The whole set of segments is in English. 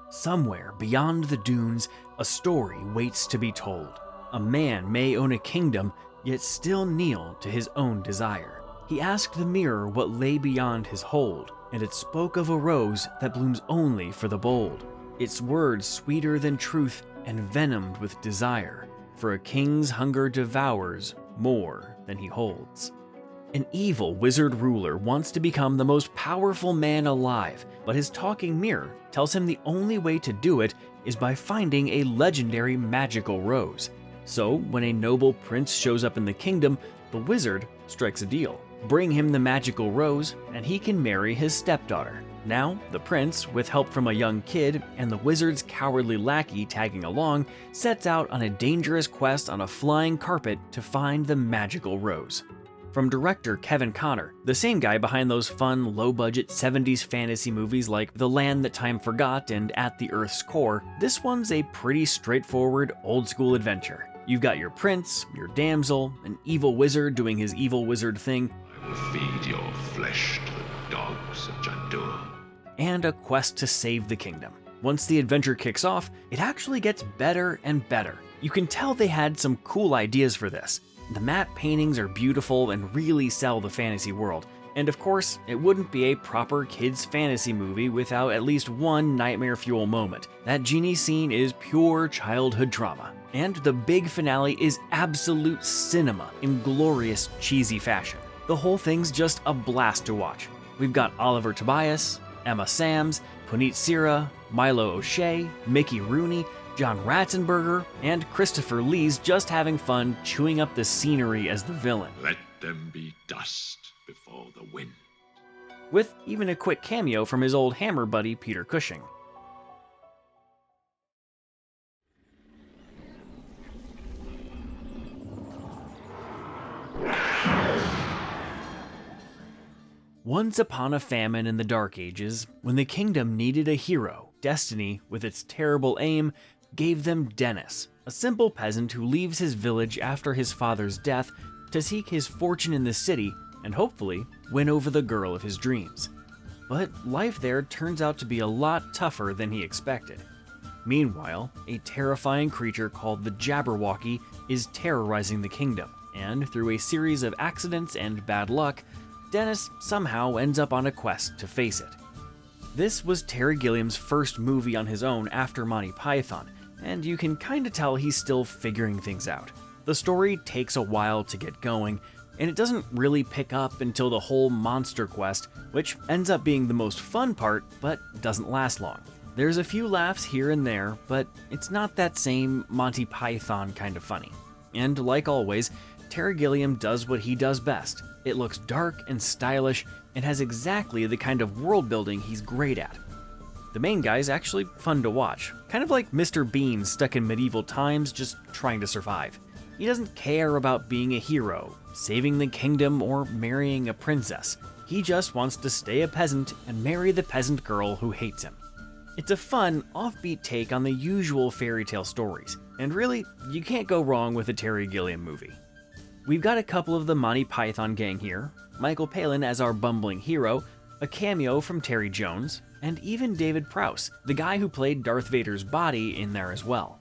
Somewhere beyond the dunes, a story waits to be told. A man may own a kingdom, yet still kneel to his own desire. He asked the mirror what lay beyond his hold, and it spoke of a rose that blooms only for the bold. Its words sweeter than truth and venomed with desire, for a king's hunger devours more than he holds. An evil wizard ruler wants to become the most powerful man alive, but his talking mirror tells him the only way to do it is by finding a legendary magical rose. So, when a noble prince shows up in the kingdom, the wizard strikes a deal. Bring him the magical rose, and he can marry his stepdaughter. Now, the prince, with help from a young kid and the wizard's cowardly lackey tagging along, sets out on a dangerous quest on a flying carpet to find the magical rose. From director Kevin Connor, the same guy behind those fun, low-budget 70s fantasy movies like The Land That Time Forgot and At the Earth's Core, this one's a pretty straightforward, old-school adventure. You've got your prince, your damsel, an evil wizard doing his evil wizard thing, I will feed your flesh to the dogs of Jandur, and a quest to save the kingdom. Once the adventure kicks off, it actually gets better and better. You can tell they had some cool ideas for this. The matte paintings are beautiful and really sell the fantasy world. And of course, it wouldn't be a proper kids' fantasy movie without at least one nightmare fuel moment. That genie scene is pure childhood trauma. And the big finale is absolute cinema in glorious, cheesy fashion. The whole thing's just a blast to watch. We've got Oliver Tobias, Emma Samms, Puneet Sira, Milo O'Shea, Mickey Rooney, John Ratzenberger, and Christopher Lee's just having fun chewing up the scenery as the villain. let them be dust before the wind. With even a quick cameo from his old Hammer buddy Peter Cushing. Once upon a famine in the Dark Ages, when the kingdom needed a hero, destiny, with its terrible aim, gave them Dennis, a simple peasant who leaves his village after his father's death to seek his fortune in the city and hopefully win over the girl of his dreams. But life there turns out to be a lot tougher than he expected. Meanwhile, a terrifying creature called the Jabberwocky is terrorizing the kingdom, and through a series of accidents and bad luck, Dennis somehow ends up on a quest to face it. This was Terry Gilliam's first movie on his own after Monty Python, and you can kinda tell he's still figuring things out. The story takes a while to get going, and it doesn't really pick up until the whole monster quest, which ends up being the most fun part, but doesn't last long. There's a few laughs here and there, but it's not that same Monty Python kind of funny. And like always, Terry Gilliam does what he does best. It looks dark and stylish, and has exactly the kind of world building he's great at. The main guy's actually fun to watch, kind of like Mr. Bean stuck in medieval times just trying to survive. He doesn't care about being a hero, saving the kingdom, or marrying a princess. He just wants to stay a peasant and marry the peasant girl who hates him. It's a fun, offbeat take on the usual fairy tale stories, and really, you can't go wrong with a Terry Gilliam movie. We've got a couple of the Monty Python gang here, Michael Palin as our bumbling hero, a cameo from Terry Jones, and even David Prowse, the guy who played Darth Vader's body, in there as well.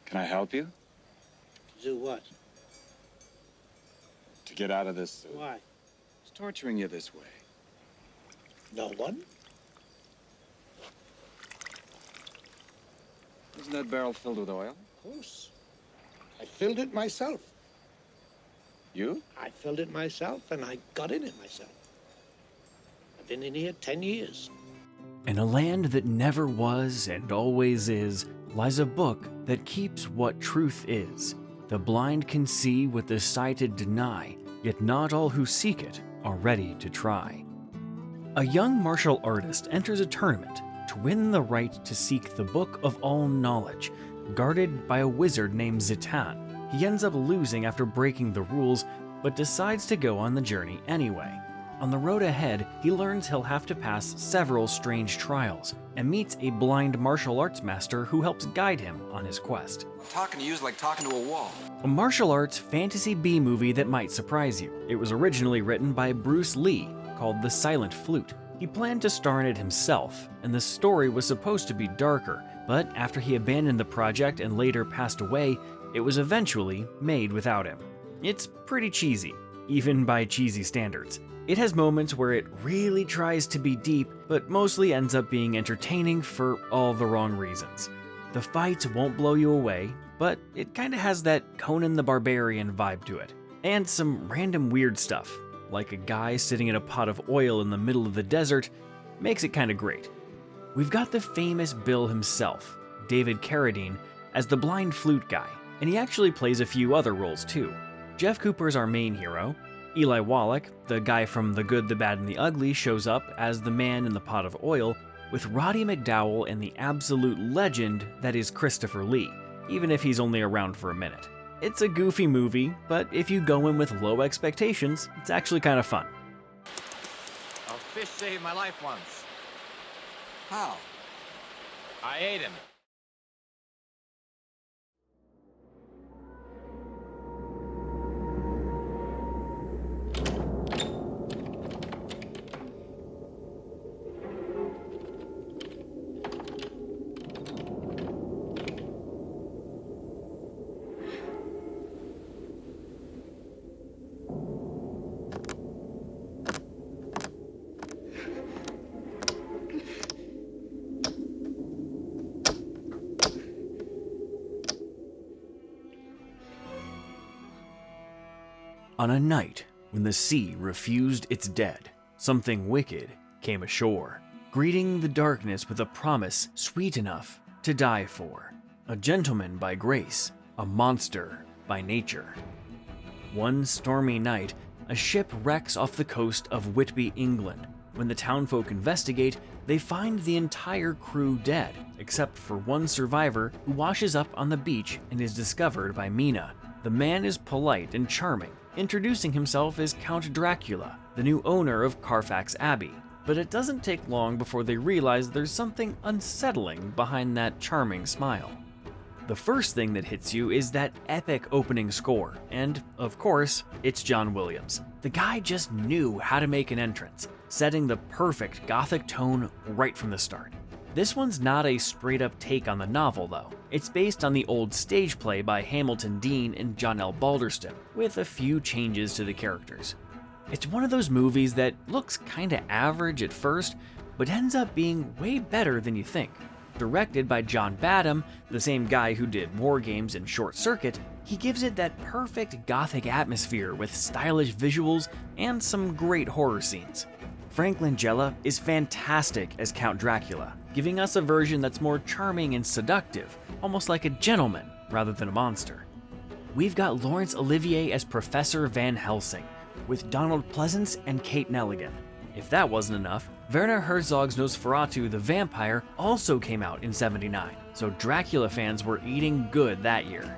Can I help you? Do what? To get out of this... Why? Who's torturing you this way? No one? Isn't that barrel filled with oil? Of course. I filled it myself. You? I filled it myself, and I got in it myself. I've been in here 10 years. In a land that never was and always is, lies a book that keeps what truth is. The blind can see what the sighted deny, yet not all who seek it are ready to try. A young martial artist enters a tournament to win the right to seek the Book of All Knowledge, guarded by a wizard named Zitan. He ends up losing after breaking the rules, but decides to go on the journey anyway. On the road ahead, he learns he'll have to pass several strange trials and meets a blind martial arts master who helps guide him on his quest. Talking to you is like talking to a wall. A martial arts fantasy B-movie that might surprise you. It was originally written by Bruce Lee, called The Silent Flute. He planned to star in it himself, and the story was supposed to be darker, but after he abandoned the project and later passed away, it was eventually made without him. It's pretty cheesy, even by cheesy standards. It has moments where it really tries to be deep, but mostly ends up being entertaining for all the wrong reasons. The fights won't blow you away, but it kinda has that Conan the Barbarian vibe to it. And some random weird stuff, like a guy sitting in a pot of oil in the middle of the desert, makes it kinda great. We've got the famous Bill himself, David Carradine, as the blind flute guy, and he actually plays a few other roles too. Jeff Cooper's our main hero. Eli Wallach, the guy from The Good, the Bad, and the Ugly, shows up as the man in the pot of oil, with Roddy McDowall and the absolute legend that is Christopher Lee, even if he's only around for a minute. It's a goofy movie, but if you go in with low expectations, it's actually kind of fun. A fish saved my life once. How? I ate him. On a night when the sea refused its dead, something wicked came ashore, greeting the darkness with a promise sweet enough to die for. A gentleman by grace, a monster by nature. One stormy night, a ship wrecks off the coast of Whitby, England. When the townfolk investigate, they find the entire crew dead, except for one survivor who washes up on the beach and is discovered by Mina. The man is polite and charming, introducing himself as Count Dracula, the new owner of Carfax Abbey. But it doesn't take long before they realize there's something unsettling behind that charming smile. The first thing that hits you is that epic opening score, and of course, it's John Williams. The guy just knew how to make an entrance, setting the perfect gothic tone right from the start. This one's not a straight-up take on the novel, though. It's based on the old stage play by Hamilton Dean and John L. Balderston, with a few changes to the characters. It's one of those movies that looks kinda average at first, but ends up being way better than you think. Directed by John Badham, the same guy who did War Games and Short Circuit, he gives it that perfect gothic atmosphere with stylish visuals and some great horror scenes. Frank Langella is fantastic as Count Dracula, giving us a version that's more charming and seductive, almost like a gentleman rather than a monster. We've got Laurence Olivier as Professor Van Helsing, with Donald Pleasance and Kate Nelligan. If that wasn't enough, Werner Herzog's Nosferatu the Vampire also came out in '79, so Dracula fans were eating good that year.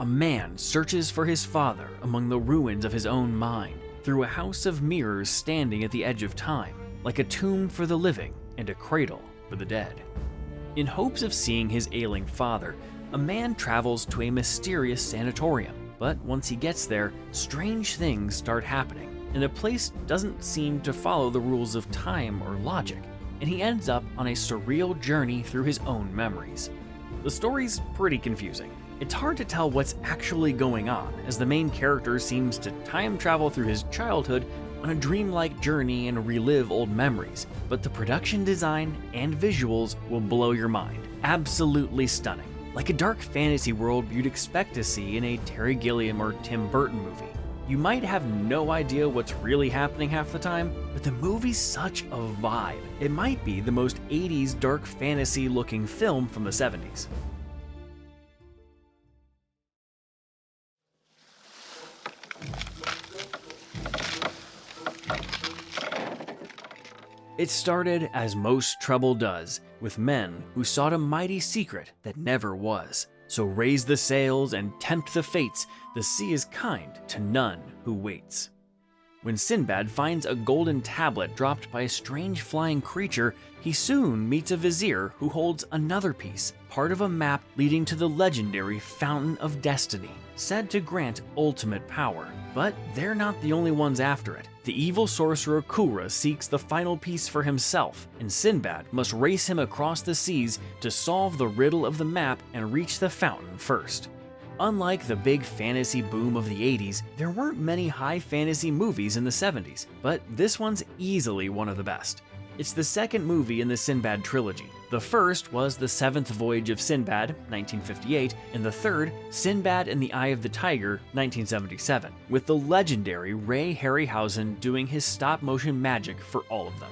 A man searches for his father among the ruins of his own mind, through a house of mirrors standing at the edge of time, like a tomb for the living and a cradle for the dead. In hopes of seeing his ailing father, a man travels to a mysterious sanatorium, but once he gets there, strange things start happening, and the place doesn't seem to follow the rules of time or logic, and he ends up on a surreal journey through his own memories. The story's pretty confusing. It's hard to tell what's actually going on, as the main character seems to time travel through his childhood on a dreamlike journey and relive old memories, but the production design and visuals will blow your mind. Absolutely stunning. Like a dark fantasy world you'd expect to see in a Terry Gilliam or Tim Burton movie. You might have no idea what's really happening half the time, but the movie's such a vibe. It might be the most 80s dark fantasy looking film from the 70s. It started as most trouble does, with men who sought a mighty secret that never was. So raise the sails and tempt the fates, the sea is kind to none who waits. When Sinbad finds a golden tablet dropped by a strange flying creature, he soon meets a vizier who holds another piece, part of a map leading to the legendary Fountain of Destiny, said to grant ultimate power. But they're not the only ones after it. The evil sorcerer Kura seeks the final piece for himself, and Sinbad must race him across the seas to solve the riddle of the map and reach the fountain first. Unlike the big fantasy boom of the 80s, there weren't many high fantasy movies in the 70s, but this one's easily one of the best. It's the second movie in the Sinbad trilogy. The first was The Seventh Voyage of Sinbad, 1958, and the third, Sinbad and the Eye of the Tiger, 1977, with the legendary Ray Harryhausen doing his stop-motion magic for all of them.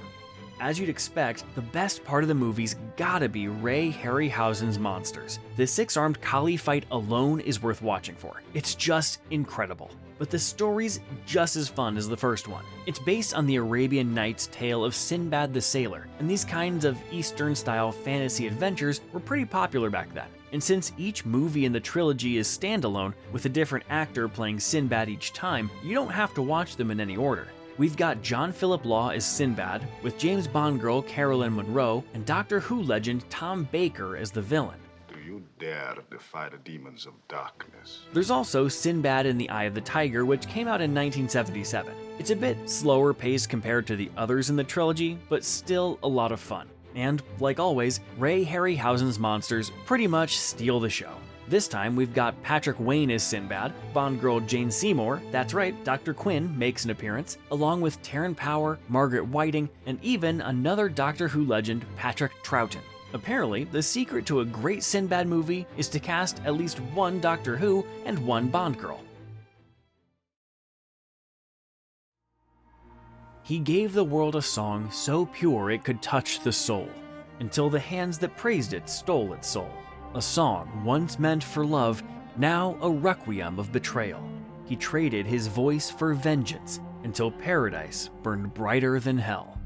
As you'd expect, the best part of the movie's gotta be Ray Harryhausen's monsters. The six-armed collie fight alone is worth watching for. It's just incredible. But the story's just as fun as the first one. It's based on the Arabian Nights tale of Sinbad the Sailor, and these kinds of Eastern-style fantasy adventures were pretty popular back then. And since each movie in the trilogy is standalone, with a different actor playing Sinbad each time, you don't have to watch them in any order. We've got John Philip Law as Sinbad, with James Bond girl Carolyn Monroe, and Doctor Who legend Tom Baker as the villain. Do you dare to defy the demons of darkness? There's also Sinbad and the Eye of the Tiger, which came out in 1977. It's a bit slower paced compared to the others in the trilogy, but still a lot of fun. And, like always, Ray Harryhausen's monsters pretty much steal the show. This time we've got Patrick Wayne as Sinbad, Bond girl Jane Seymour, that's right, Dr. Quinn makes an appearance, along with Taryn Power, Margaret Whiting, and even another Doctor Who legend, Patrick Troughton. Apparently, the secret to a great Sinbad movie is to cast at least one Doctor Who and one Bond girl. He gave the world a song so pure it could touch the soul, until the hands that praised it stole its soul. A song once meant for love, now a requiem of betrayal. He traded his voice for vengeance until paradise burned brighter than hell.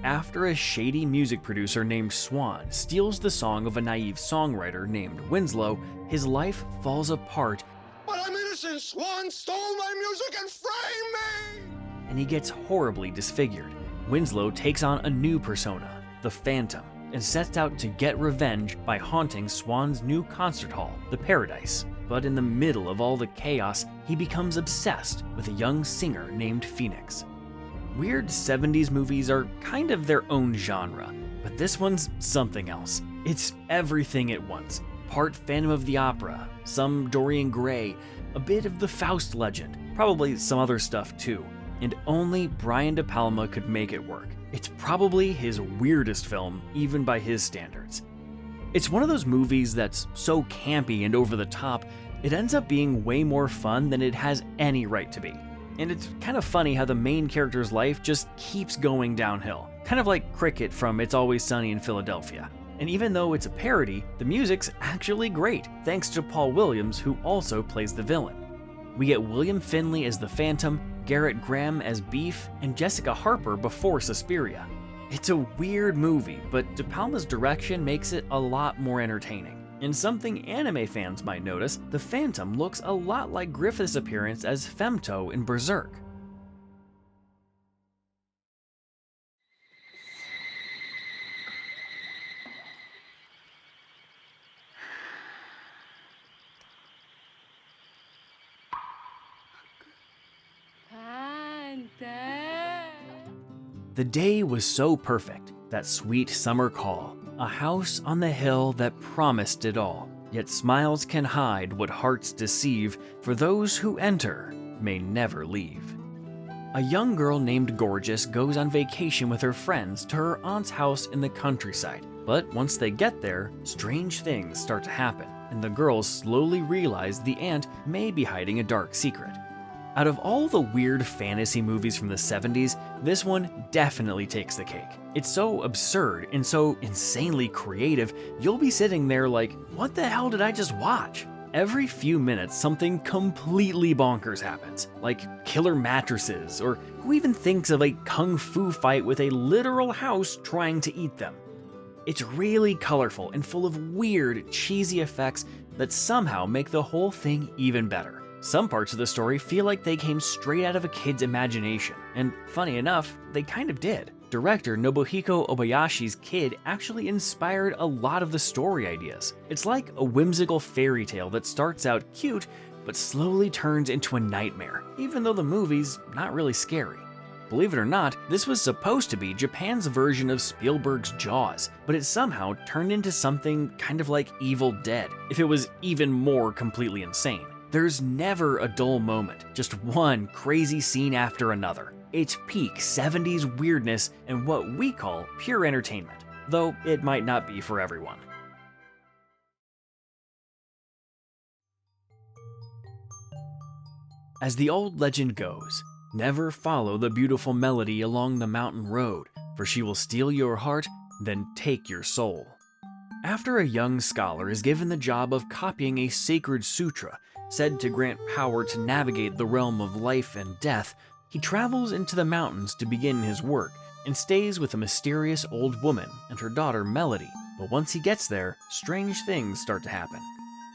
After a shady music producer named Swan steals the song of a naive songwriter named Winslow, his life falls apart. But I'm innocent! Swan stole my music and framed me! And he gets horribly disfigured. Winslow takes on a new persona, the Phantom, and sets out to get revenge by haunting Swan's new concert hall, the Paradise. But in the middle of all the chaos, he becomes obsessed with a young singer named Phoenix. Weird 70s movies are kind of their own genre, but this one's something else. It's everything at once. Part Phantom of the Opera, some Dorian Gray, a bit of the Faust legend, probably some other stuff too. And only Brian De Palma could make it work. It's probably his weirdest film, even by his standards. It's one of those movies that's so campy and over the top, it ends up being way more fun than it has any right to be. And it's kind of funny how the main character's life just keeps going downhill, kind of like Cricket from It's Always Sunny in Philadelphia. And even though it's a parody, the music's actually great, thanks to Paul Williams, who also plays the villain. We get William Finley as the Phantom, Garrett Graham as Beef, and Jessica Harper before Suspiria. It's a weird movie, but De Palma's direction makes it a lot more entertaining. And something anime fans might notice, the Phantom looks a lot like Griffith's appearance as Femto in Berserk. The day was so perfect, that sweet summer call, a house on the hill that promised it all. Yet smiles can hide what hearts deceive, for those who enter may never leave. A young girl named Gorgeous goes on vacation with her friends to her aunt's house in the countryside. But once they get there, strange things start to happen, and the girls slowly realize the aunt may be hiding a dark secret. Out of all the weird fantasy movies from the 70s, this one definitely takes the cake. It's so absurd and so insanely creative, you'll be sitting there like, what the hell did I just watch? Every few minutes, something completely bonkers happens, like killer mattresses, or who even thinks of a kung fu fight with a literal house trying to eat them? It's really colorful and full of weird, cheesy effects that somehow make the whole thing even better. Some parts of the story feel like they came straight out of a kid's imagination, and funny enough, they kind of did. Director Nobuhiko Obayashi's kid actually inspired a lot of the story ideas. It's like a whimsical fairy tale that starts out cute, but slowly turns into a nightmare, even though the movie's not really scary. Believe it or not, this was supposed to be Japan's version of Spielberg's Jaws, but it somehow turned into something kind of like Evil Dead, if it was even more completely insane. There's never a dull moment, just one crazy scene after another. It's peak 70s weirdness and what we call pure entertainment, though it might not be for everyone. As the old legend goes, never follow the beautiful melody along the mountain road, for she will steal your heart, then take your soul. After a young scholar is given the job of copying a sacred sutra, said to grant power to navigate the realm of life and death, he travels into the mountains to begin his work and stays with a mysterious old woman and her daughter Melody. But once he gets there, strange things start to happen.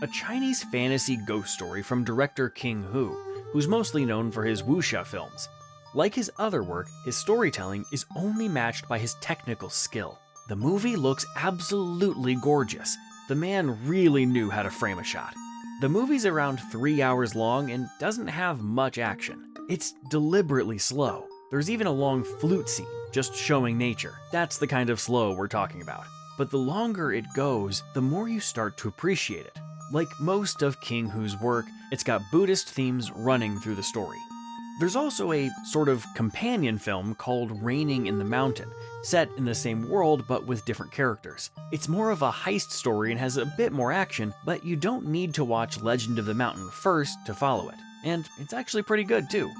A Chinese fantasy ghost story from director King Hu, who's mostly known for his wuxia films. Like his other work, his storytelling is only matched by his technical skill. The movie looks absolutely gorgeous. The man really knew how to frame a shot. The movie's around 3 hours long and doesn't have much action. It's deliberately slow. There's even a long flute scene, just showing nature. That's the kind of slow we're talking about. But the longer it goes, the more you start to appreciate it. Like most of King Hu's work, it's got Buddhist themes running through the story. There's also a sort of companion film called Raining in the Mountain, set in the same world but with different characters. It's more of a heist story and has a bit more action, but you don't need to watch Legend of the Mountain first to follow it. And it's actually pretty good too.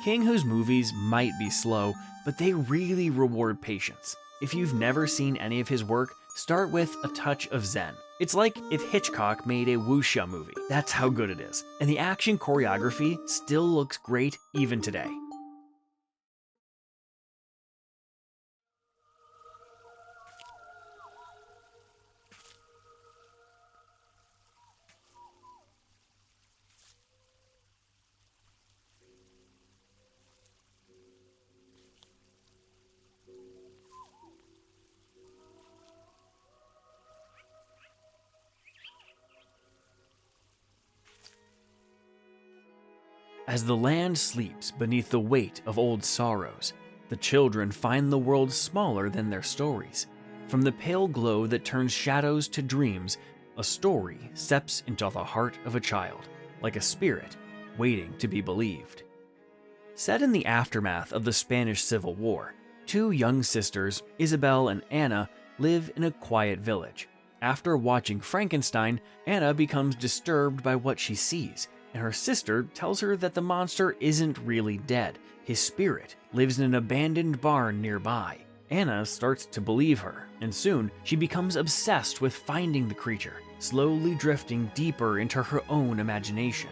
King Hu's movies might be slow, but they really reward patience. If you've never seen any of his work, start with A Touch of Zen. It's like if Hitchcock made a wuxia movie. That's how good it is. And the action choreography still looks great even today. As the land sleeps beneath the weight of old sorrows, the children find the world smaller than their stories. From the pale glow that turns shadows to dreams, a story steps into the heart of a child, like a spirit waiting to be believed. Set in the aftermath of the Spanish Civil War, two young sisters, Isabel and Anna, live in a quiet village. After watching Frankenstein, Anna becomes disturbed by what she sees, and her sister tells her that the monster isn't really dead. His spirit lives in an abandoned barn nearby. Anna starts to believe her, and soon she becomes obsessed with finding the creature, slowly drifting deeper into her own imagination.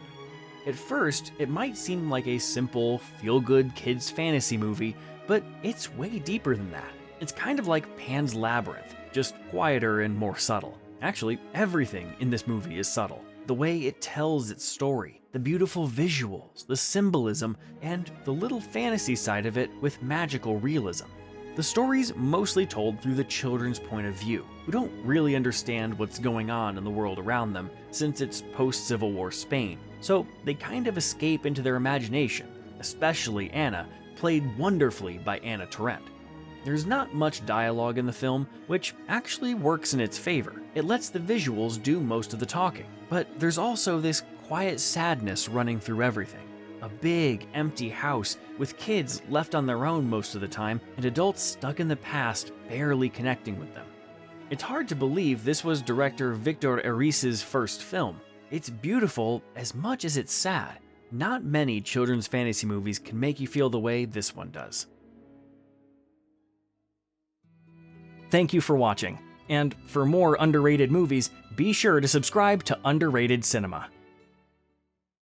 At first, it might seem like a simple, feel-good kids fantasy movie, but it's way deeper than that. It's kind of like Pan's Labyrinth, just quieter and more subtle. Actually, everything in this movie is subtle. The way it tells its story, the beautiful visuals, the symbolism, and the little fantasy side of it with magical realism. The story's mostly told through the children's point of view, who don't really understand what's going on in the world around them since it's post-Civil War Spain, so they kind of escape into their imagination, especially Anna, played wonderfully by Anna Torrent. There's not much dialogue in the film, which actually works in its favor. It lets the visuals do most of the talking. But there's also this quiet sadness running through everything. A big, empty house with kids left on their own most of the time and adults stuck in the past barely connecting with them. It's hard to believe this was director Victor Erice's first film. It's beautiful as much as it's sad. Not many children's fantasy movies can make you feel the way this one does. Thank you for watching. And for more underrated movies, be sure to subscribe to Underrated Cinema.